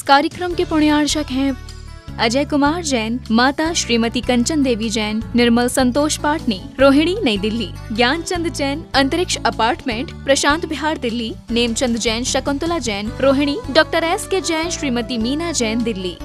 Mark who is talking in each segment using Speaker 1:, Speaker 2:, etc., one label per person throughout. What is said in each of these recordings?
Speaker 1: कार्यक्रम के पुण्यार्चक हैं अजय कुमार जैन, माता श्रीमती कंचन देवी जैन, निर्मल संतोष पाटनी, रोहिणी नई दिल्ली, ज्ञानचंद जैन अंतरिक्ष अपार्टमेंट, प्रशांत बिहार दिल्ली, नेमचंद जैन, शकुंतला जैन, रोहिणी, डॉक्टर S.K. जैन, श्रीमती मीना जैन दिल्ली।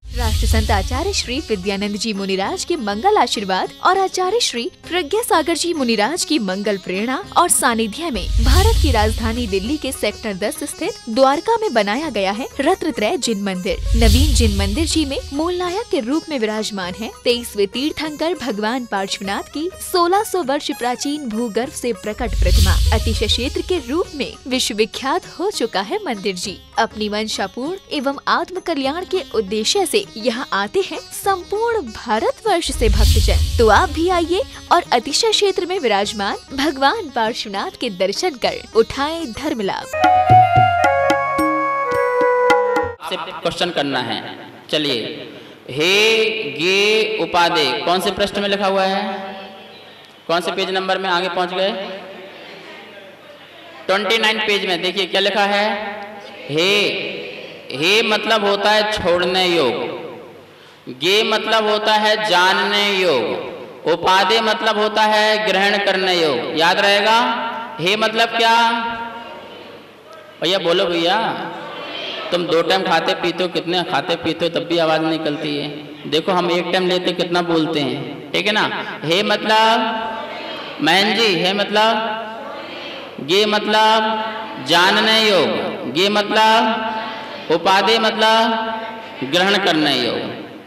Speaker 1: राष्ट्र संत आचार्य श्री विद्यानंद जी मुनिराज के मंगल आशीर्वाद और आचार्य श्री प्रज्ञा सागर जी मुनिराज की मंगल प्रेरणा और सानिध्य में भारत की राजधानी दिल्ली के सेक्टर 10 स्थित द्वारका में बनाया गया है रत्नत्रय जिन मंदिर। नवीन जिन मंदिर जी में मूल नायक के रूप में विराजमान है 23वें तीर्थंकर भगवान पार्श्वनाथ की 1600 वर्ष प्राचीन भूगर्भ से प्रकट प्रतिमा। अतिशय क्षेत्र के रूप में विश्व विख्यात हो चुका है मंदिर जी। अपनी मंशापूर्ण एवं आत्म कल्याण के उद्देश्य से यहाँ आते हैं संपूर्ण भारतवर्ष से भक्तजन। तो आप भी आइए और अतिशय क्षेत्र में विराजमान भगवान पार्श्वनाथ के दर्शन कर उठाएं धर्म लाभ।
Speaker 2: क्वेश्चन करना है, चलिए। हे गे उपादे कौन से पृष्ठ में लिखा हुआ है? कौन से पेज नंबर में आगे पहुंच गए? 29 पेज में देखिए क्या लिखा है। हे मतलब होता है छोड़ने योग, गे मतलब होता है जानने योग, उपादे मतलब होता है ग्रहण करने योग। याद रहेगा। हे मतलब क्या? भैया बोलो भैया, तुम 2 टाइम खाते पीते हो, कितने खाते पीते हो तब भी आवाज निकलती है। देखो हम 1 टाइम लेते कितना बोलते हैं, ठीक है ना। हे मतलब महन जी, हे मतलब, गे मतलब जानने योग, गे मतलब उपादे मतलब ग्रहण करने योग,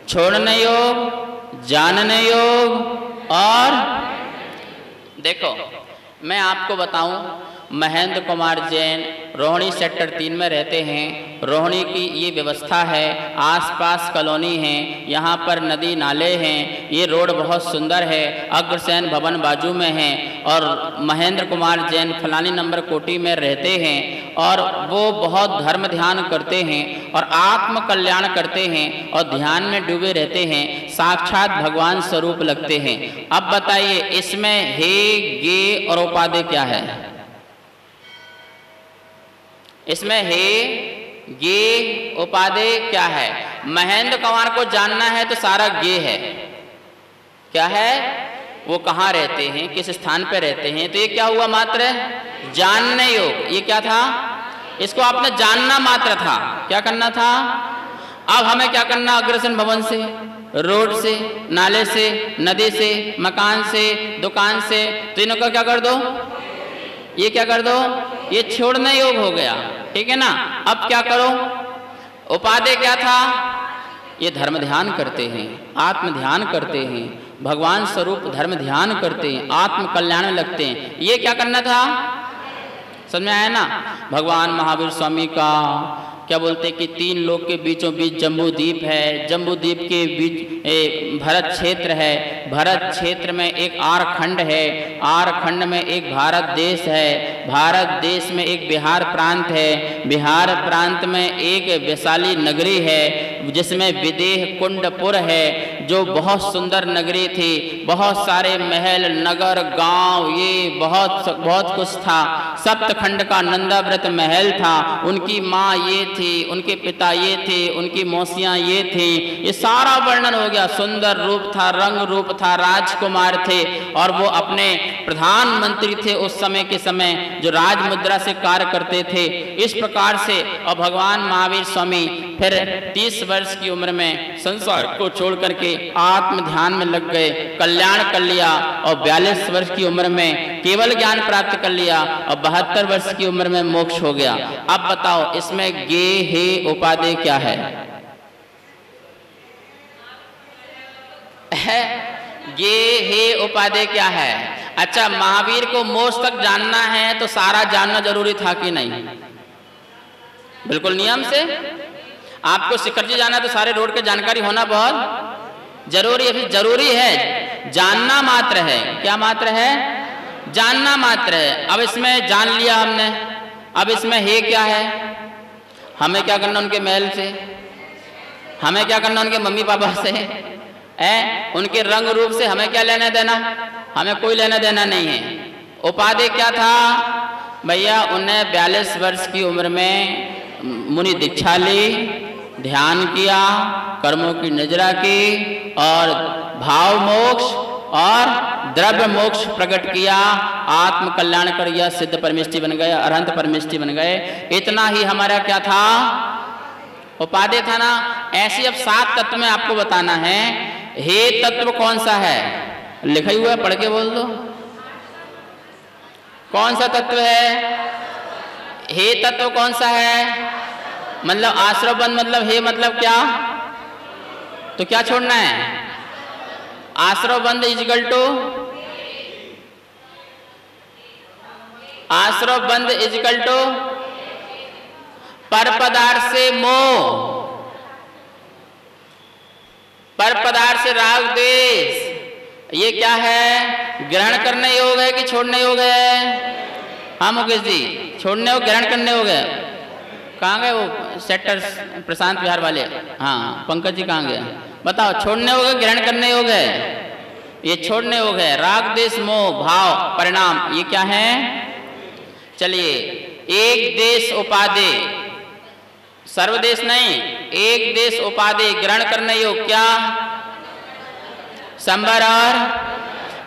Speaker 2: छोड़ने योग, जानने योग। और देखो मैं आपको बताऊं, महेंद्र कुमार जैन रोहिणी सेक्टर 3 में रहते हैं। रोहिणी की ये व्यवस्था है, आसपास कॉलोनी है, यहाँ पर नदी नाले हैं, ये रोड बहुत सुंदर है, अग्रसेन भवन बाजू में है और महेंद्र कुमार जैन फलानी नंबर कोठी में रहते हैं और वो बहुत धर्म ध्यान करते हैं और आत्म कल्याण करते हैं और ध्यान में डूबे रहते हैं, साक्षात भगवान स्वरूप लगते हैं। अब बताइए इसमें हे गे और उपादे क्या है? इसमें हे गे उपादे क्या है? महेंद्र कुमार को जानना है तो सारा गे है। क्या है? वो कहाँ रहते हैं, किस स्थान पे रहते हैं, तो ये क्या हुआ? मात्र जानने योग। ये क्या था? इसको आपने जानना मात्र था। क्या करना था? अब हमें क्या करना? अग्रसेन भवन से, रोड से, नाले से, नदी से, मकान से, दुकान से, तो इनको क्या कर दो? ये क्या कर दो? ये छोड़ने योग हो गया, ठीक है ना। अब क्या करो? उपादे क्या था? ये धर्म ध्यान करते हैं, आत्म ध्यान करते हैं, भगवान स्वरूप धर्म ध्यान करते हैं, आत्म कल्याण में लगते हैं। ये क्या करना था? समझ में आया ना। भगवान महावीर स्वामी का क्या बोलते हैं कि 3 लोक के बीचों बीच जम्बू द्वीप है, जम्बू द्वीप के बीच एक भरत क्षेत्र है, भरत क्षेत्र में एक आर खंड है, आर खंड में एक भारत देश है, भारत देश में एक बिहार प्रांत है, बिहार प्रांत में एक वैशाली नगरी है जिसमें विदेह कुंडपुर है जो बहुत सुंदर नगरी थी, बहुत सारे महल, नगर, गांव, ये बहुत कुछ था। सप्तखंड का नंदाव्रत महल था, उनकी माँ ये थी, उनके पिता ये थे, उनकी मौसियाँ ये थी, ये सारा वर्णन हो गया। सुंदर रूप था, रंग रूप था, राजकुमार थे और वो अपने प्रधानमंत्री थे उस समय के समय जो राज मुद्रा से कार्य करते थे। इस प्रकार से और भगवान महावीर स्वामी फिर 30 वर्ष की उम्र में संसार को छोड़ करके आत्म ध्यान में लग गए, कल्याण कर लिया और 42 वर्ष की उम्र में केवल ज्ञान प्राप्त कर लिया और 72 वर्ष की उम्र में मोक्ष हो गया। अब बताओ इसमें गे हे उपादे क्या है? गे हे उपादे क्या है? अच्छा, महावीर को मोक्ष तक जानना है तो सारा जानना जरूरी था कि नहीं? बिल्कुल नियम से। आपको शिखर जी जाना तो सारे रोड की जानकारी होना बहुत जरूरी है। जरूरी है, जानना मात्र है। क्या मात्र है? जानना मात्र है। अब इसमें जान लिया हमने, अब इसमें हे क्या है? हमें क्या करना उनके महल से? हमें क्या करना उनके मम्मी पापा से? उनके रंग रूप से हमें क्या लेना देना? हमें कोई लेना देना नहीं है। उपाधि क्या था भैया? उन्हें 42 वर्ष की उम्र में मुनि दीक्षा ली, ध्यान किया, कर्मों की निजरा की और भाव मोक्ष और द्रव्य मोक्ष प्रकट किया, आत्म कल्याण कर यह सिद्ध परमेष्टि बन गए, अरहंत परमेष्टि बन गए। इतना ही हमारा क्या था, उपादेय था ना। ऐसे अब 7 तत्व में आपको बताना है। हे तत्व कौन सा है, लिखा हुआ है, पढ़ के बोल दो कौन सा तत्व है। हे तत्व कौन सा है, मतलब आश्रव बंद, मतलब हे मतलब क्या, तो क्या छोड़ना है, आश्रव बंद इजिकल टू, आश्रव बंद इजिकल टू पर पदार्थ से मोह, पर पदार्थ से राग द्वेष। ये क्या है, ग्रहण करने योग है कि छोड़ने योग है। हाँ मुकेश जी, छोड़ने योग ग्रहण करने योग है। कहाँ गए वो सेक्टर प्रशांत विहार वाले, हाँ पंकज जी कहाँ गए, बताओ छोड़ने योग है ग्रहण करने योग है। ये छोड़ने योग है। राग देश मोह भाव परिणाम ये क्या है। चलिए, एक देश उपादेय, सर्वदेश नहीं, एक देश उपादेय ग्रहण करने योग क्या, संबर और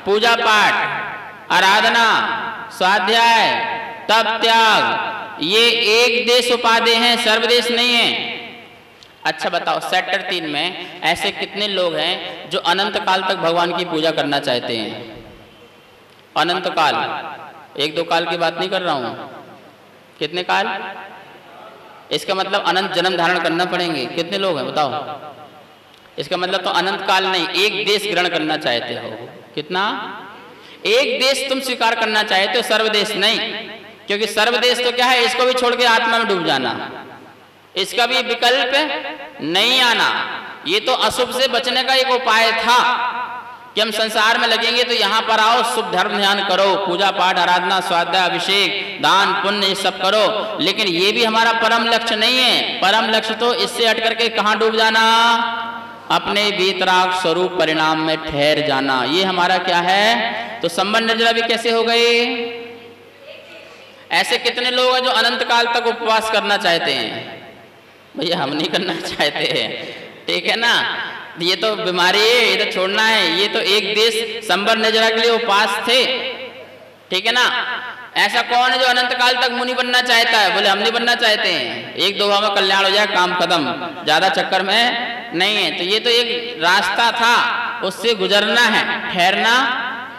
Speaker 2: पूजा पाठ, आराधना, स्वाध्याय, तप त्याग, ये एक देश उपादेय हैं, सर्वदेश नहीं है। अच्छा बताओ, सेक्टर 3 में ऐसे कितने लोग हैं जो अनंत काल तक भगवान की पूजा करना चाहते हैं। अनंत काल, 1-2 काल की बात नहीं कर रहा हूं, कितने काल, इसका मतलब अनंत जन्म धारण करना पड़ेंगे। कितने लोग हैं बताओ, इसका मतलब तो अनंत काल नहीं, एक देश ग्रहण करना चाहते हो। कितना, एक देश तुम स्वीकार करना चाहते हो, सर्वदेश नहीं। क्योंकि सर्वदेश तो क्या है, इसको भी छोड़ के आत्मा में डूब जाना, इसका भी विकल्प नहीं आना। ये तो अशुभ से बचने का एक उपाय था कि हम संसार में लगेंगे तो यहाँ पर आओ, शुभ धर्म ध्यान करो, पूजा पाठ आराधना स्वाध्याय अभिषेक दान पुण्य ये सब करो। लेकिन ये भी हमारा परम लक्ष्य नहीं है। परम लक्ष्य तो इससे हट करके कहाँ डूब जाना, अपने वीतराग स्वरूप परिणाम में ठहर जाना, ये हमारा क्या है। तो संबंध निर्जरा भी कैसे हो गई। ऐसे कितने लोग हैं जो अनंत काल तक उपवास करना चाहते हैं। भैया हम नहीं करना चाहते हैं, ठीक है ना, ये तो बीमारी है, ये तो छोड़ना है। ये तो एक देश संबर निर्जरा के लिए उपवास थे, ठीक है ना। ऐसा कौन है जो अनंत काल तक मुनि बनना चाहता है, बोले हम नहीं बनना चाहते हैं, 1-2 भाव में कल्याण हो जाए, काम खत्म, ज्यादा चक्कर में नहीं है। तो ये तो एक रास्ता था, उससे गुजरना है, ठहरना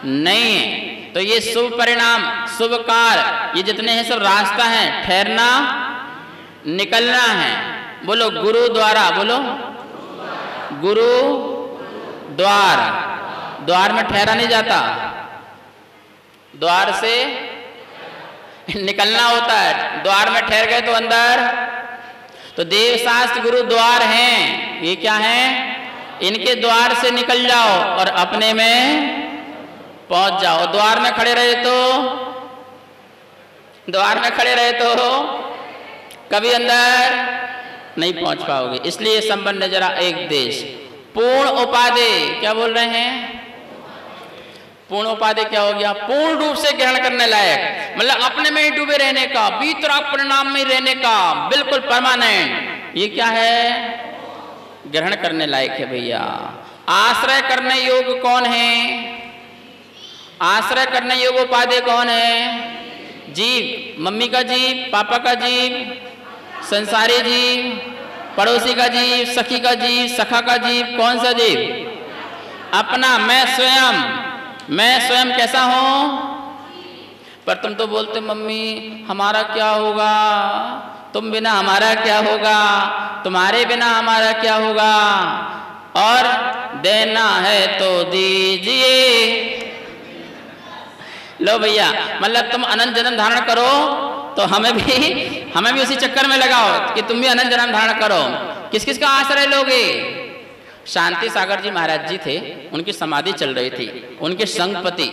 Speaker 2: नहीं है। तो ये शुभ परिणाम शुभ कार्य ये जितने हैं सब रास्ता है, ठहरना निकलना है। बोलो गुरु द्वारा, बोलो गुरु द्वार, द्वार में ठहरा नहीं जाता, द्वार से निकलना होता है। द्वार में ठहर गए तो अंदर, तो देव शास्त्र गुरु द्वार हैं, ये क्या है, इनके द्वार से निकल जाओ और अपने में पहुंच जाओ। द्वार में खड़े रहे तो, द्वार में खड़े रहे तो कभी अंदर नहीं पहुंच पाओगे। इसलिए संबंध जरा एक देश पूर्ण उपादेय, क्या बोल रहे हैं, पूर्ण उपादेय क्या हो गया, पूर्ण रूप से ग्रहण करने लायक, मतलब अपने में ही डूबे रहने का, वीतराग परिणाम में रहने का, बिल्कुल परमानेंट। ये क्या है, ग्रहण करने लायक है भैया। आश्रय करने योग्य कौन है, आश्रय करने योग्य उपादेय कौन है, जीव, मम्मी का जीव, पापा का जीव, संसारी जीव, पड़ोसी का जीव, सखी का जीव, सखा का जीव, कौन सा जीव, अपना, मैं स्वयं, मैं स्वयं कैसा हूं। पर तुम तो बोलते मम्मी हमारा क्या होगा, तुम बिना हमारा क्या होगा, तुम्हारे बिना हमारा क्या होगा, और देना है तो दीजिए। लो भैया, मतलब तुम अनंत जन्म धारण करो तो हमें भी उसी चक्कर में लगाओ कि तुम भी अनंत जन्म धारण करो। किस किस का आश्रय लोगे। शांति सागर जी महाराज जी थे, उनकी समाधि चल रही थी, उनके संगपति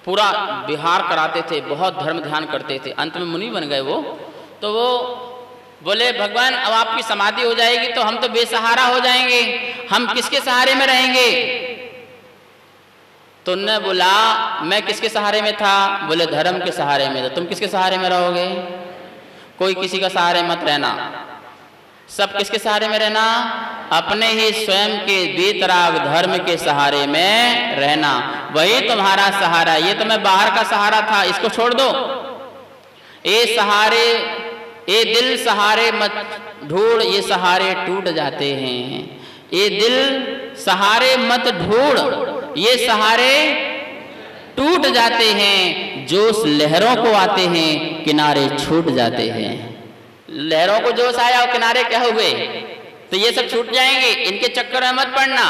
Speaker 2: पूरा विहार कराते थे, बहुत धर्म ध्यान करते थे, अंत में मुनि बन गए वो। तो वो बोले भगवान अब आपकी समाधि हो जाएगी तो हम तो बेसहारा हो जाएंगे, हम किसके सहारे में रहेंगे। तो उन्होंने बोला मैं किसके सहारे में था, बोले धर्म के सहारे में था, तुम किसके सहारे में रहोगे। कोई किसी का सहारे मत रहना। सब किसके सहारे में रहना? अपने ही स्वयं के वीतराग धर्म के सहारे में रहना, वही तुम्हारा सहारा। ये तो मैं बाहर का सहारा था, इसको छोड़ दो। ये सहारे, ये दिल सहारे मत ढूंढ, ये सहारे टूट जाते हैं। ये दिल सहारे मत ढूंढ, ये सहारे टूट जाते हैं। जोश लहरों को आते हैं, किनारे छूट जाते हैं। लहरों को जोश आया और किनारे क्या हुए? तो ये सब छूट जाएंगे। इनके चक्कर में मत पड़ना।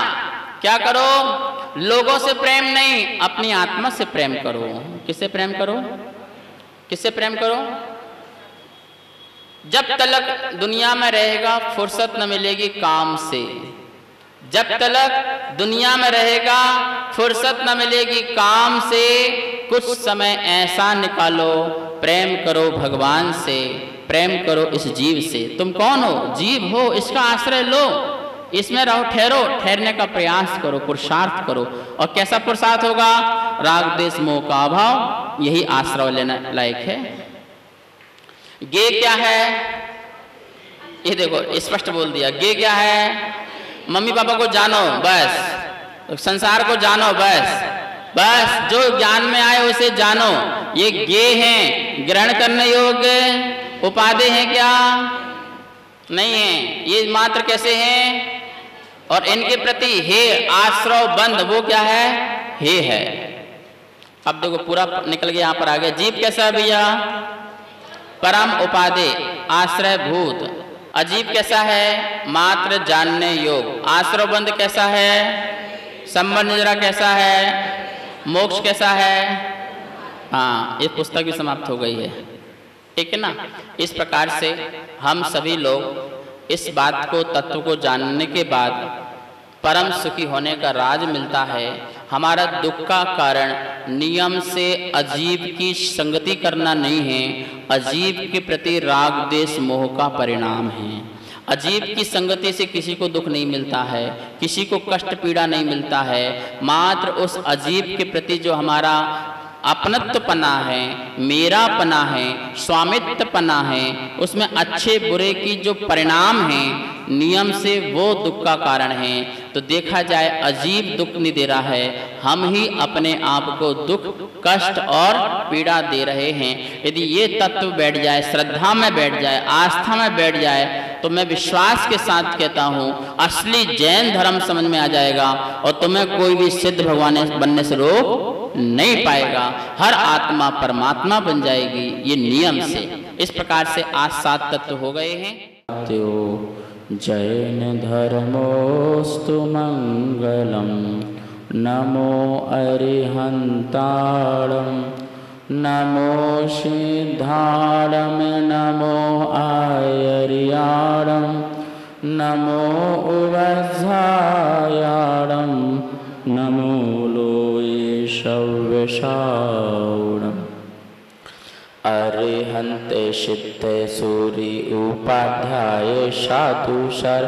Speaker 2: क्या करो? लोगों से प्रेम नहीं, अपनी आत्मा से प्रेम करो। किससे प्रेम करो? किससे प्रेम करो? जब तक दुनिया में रहेगा फुर्सत न मिलेगी काम से। जब तक दुनिया में रहेगा फुर्सत न मिलेगी काम से। कुछ समय ऐसा निकालो, प्रेम करो भगवान से, प्रेम करो इस जीव से। तुम कौन हो? जीव हो, इसका आश्रय लो, इसमें रहो, ठहरो, ठहरने का प्रयास करो, पुरुषार्थ करो। और कैसा पुरुषार्थ होगा? राग द्वेष मोह का अभाव, यही आश्रय लेने लायक है। गे क्या है? ये देखो स्पष्ट बोल दिया। गे क्या है? मम्मी पापा को जानो बस, संसार को जानो बस जो ज्ञान में आए उसे जानो। ये गे हैं, ग्रहण करने योग्य उपाधि हैं क्या? नहीं है। ये मात्र कैसे हैं? और इनके प्रति हे आश्रव बंद, वो क्या है? हे है। अब देखो पूरा निकल गया, यहाँ पर आ गया। जीव कैसा है भैया? परम उपाधि, आश्रय भूत। अजीब कैसा है? मात्र जानने योग। आश्रव बंद कैसा है? संबंध जरा कैसा है? मोक्ष कैसा है? हाँ, ये पुस्तक भी समाप्त हो गई है, ठीक है ना। इस प्रकार से हम सभी लोग इस बात को, तत्व को जानने के बाद परम सुखी होने का राज मिलता है। हमारा दुख का कारण नियम से अजीब की संगति करना नहीं है, अजीब के प्रति राग द्वेष मोह का परिणाम है। अजीब की संगति से किसी को दुख नहीं मिलता है, किसी को कष्ट पीड़ा नहीं मिलता है। मात्र उस अजीब के प्रति जो हमारा अपनत्वपना है, मेरापना है, स्वामित्वपना है, उसमें अच्छे बुरे की जो परिणाम है नियम से, वो दुख का कारण है। तो देखा जाए अजीब दुख नहीं दे रहा है, हम ही अपने आप को दुख, कष्ट और पीड़ा दे रहे हैं। यदि ये तत्व बैठ जाए, श्रद्धा में बैठ जाए, आस्था में बैठ जाए, तो मैं विश्वास के साथ कहता हूँ असली जैन धर्म समझ में आ जाएगा और तुम्हें कोई भी सिद्ध भगवान बनने से रोक नहीं पाएगा। हर आत्मा परमात्मा बन जाएगी ये नियम से। इस प्रकार से आज 7 तत्व हो गए हैं।
Speaker 3: जैन धर्मोस्तु मंगलम, नमो अरिहंताणं, नमो सिद्धाणं, नमो आयर्याणं, नमो उवज्झायाणं, नमो लोये शव्यशावणम्। अरिहंते सिद्धे सूरी उपाध्याय साधु सर,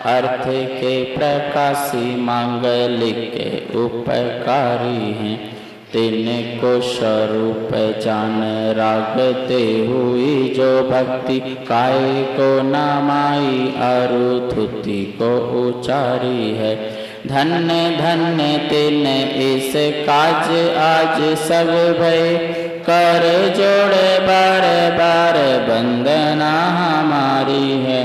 Speaker 3: अर्थ के प्रकाशी मांगलिक के उपकारी हैं। तिनको स्वरूप जान रागते हुई जो भक्ति, काय को नामाई अरुधुति को उचारी है। धन्य धन्य तिन इस काज आज सब भय, कर जोड़े बार बार वंदना हमारी है।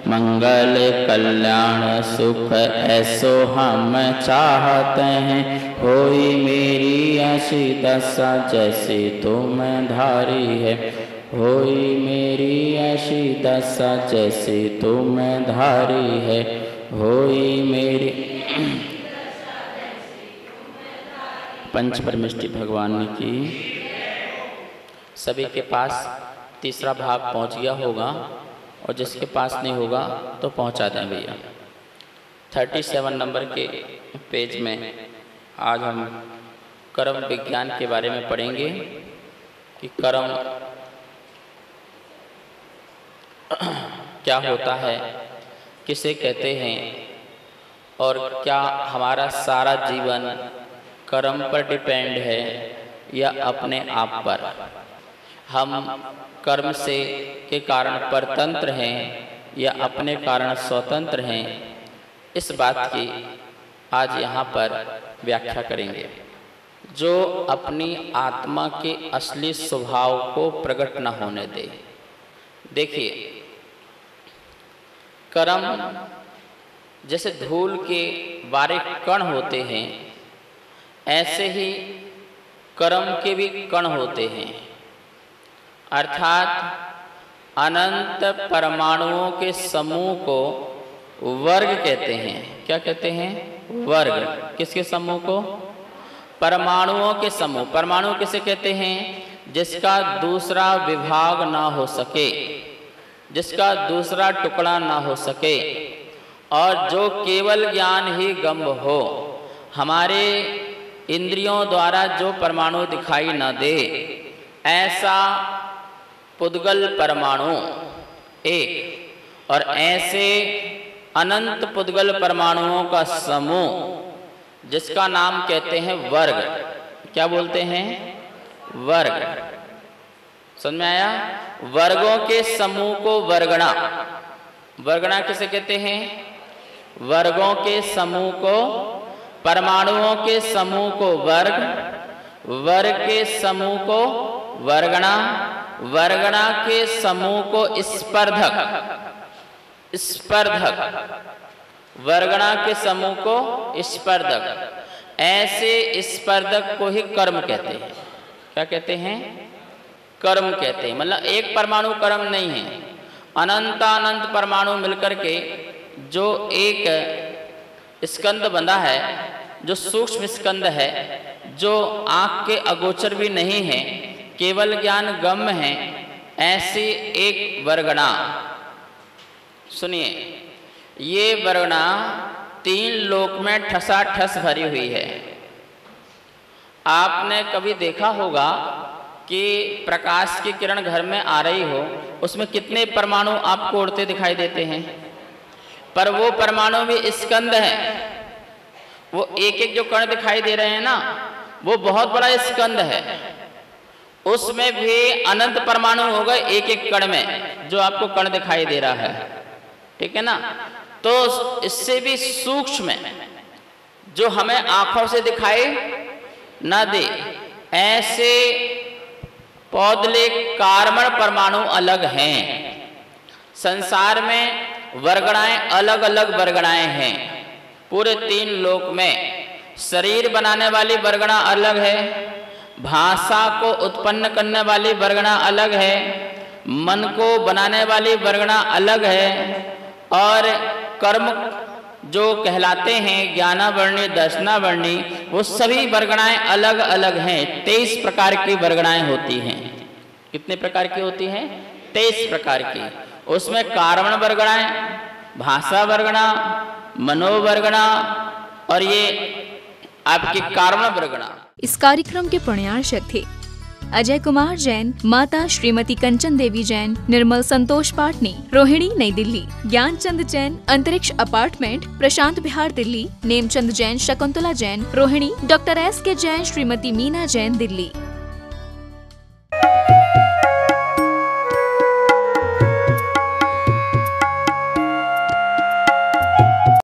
Speaker 3: मंगल कल्याण सुख ऐसो हम चाहते हैं, होई मेरी ऐसी दशा जैसी तुम धारी है। होई मेरी ऐसी दशा जैसी तुम धारी है। होई मेरी पंच परमेष्टि भगवान की। सभी के पास तीसरा भाग पहुंच गया होगा और जिसके पास नहीं होगा तो पहुंचा दें भैया। 37 नंबर के पेज में आज हम कर्म विज्ञान के बारे में पढ़ेंगे कि कर्म क्या होता है, किसे कहते हैं और क्या हमारा सारा जीवन कर्म पर डिपेंड है या अपने आप पर। हम कर्म से के कारण परतंत्र हैं या अपने कारण स्वतंत्र हैं, इस बात की आज यहाँ पर व्याख्या करेंगे। जो अपनी आत्मा के असली स्वभाव को प्रकट न होने दे। देखिए, कर्म जैसे धूल के बारीक कण होते हैं, ऐसे ही कर्म के भी कण होते हैं, अर्थात अनंत परमाणुओं के समूह को वर्ग कहते हैं। क्या कहते हैं? वर्ग। किसके समूह को? परमाणुओं के समूह। परमाणु किसे कहते हैं? जिसका दूसरा विभाग ना हो सके, जिसका दूसरा टुकड़ा ना हो सके, और जो केवल ज्ञान ही गम्य हो। हमारे इंद्रियों द्वारा जो परमाणु दिखाई न दे, ऐसा पुद्गल परमाणु एक, और ऐसे अनंत पुद्गल परमाणुओं का समूह जिसका नाम कहते हैं वर्ग। क्या बोलते हैं? वर्ग। समझ में आया? वर्गों के समूह को वर्गणा। वर्गणा किसे कहते हैं? वर्गों के समूह को, परमाणुओं के समूह को वर्ग, वर्ग के समूह को वर्गणा, वर्गणा के समूह को स्पर्धक। स्पर्धक, वर्गणा के समूह को स्पर्धक। ऐसे स्पर्धक को ही कर्म कहते हैं। क्या कहते हैं? कर्म कहते हैं। मतलब एक परमाणु कर्म नहीं है, अनंत परमाणु मिलकर के जो एक स्कंद बंधा है, जो सूक्ष्म स्कंद है, जो आँख के अगोचर भी नहीं है, केवल ज्ञान गम्य है, ऐसी एक वर्गणा। सुनिए, ये वर्गणा 3 लोक में ठसाठस भरी हुई है। आपने कभी देखा होगा कि प्रकाश की किरण घर में आ रही हो, उसमें कितने परमाणु आपको उड़ते दिखाई देते हैं, पर वो परमाणु भी स्कंद है। वो एक एक जो कण दिखाई दे रहे हैं ना, वो बहुत बड़ा स्कंद है। उसमें भी अनंत परमाणु होगा एक एक कण में, जो आपको कण दिखाई दे रहा है। ठीक है ना? तो इससे भी सूक्ष्म, जो हमें आंखों से दिखाई ना दे, ऐसे पौधले कार्बन परमाणु अलग हैं। संसार में वर्गणाएं अलग अलग वर्गणाएं हैं। पूरे 3 लोक में शरीर बनाने वाली वर्गणा अलग है, भाषा को उत्पन्न करने वाली वर्गणा अलग है, मन को बनाने वाली वर्गणा अलग है, और कर्म जो कहलाते हैं ज्ञानावर्णी, दर्शनावर्णी, वो सभी वर्गणाएं अलग अलग हैं। 23 प्रकार की वर्गणाएं होती हैं। कितने प्रकार की होती हैं? 23 प्रकार की। उसमें कारण वर्गणाएं, भाषा वर्गणा, मनोवर्गणा, और ये आपकी कारण वर्गणा।
Speaker 1: इस कार्यक्रम के प्रणयार्चक थे अजय कुमार जैन, माता श्रीमती कंचन देवी जैन, निर्मल संतोष पाटनी, रोहिणी नई दिल्ली, ज्ञानचंद जैन, अंतरिक्ष अपार्टमेंट, प्रशांत विहार दिल्ली, नेमचंद जैन, शकुंतला जैन, रोहिणी, डॉक्टर S.K. जैन, श्रीमती मीना जैन, दिल्ली।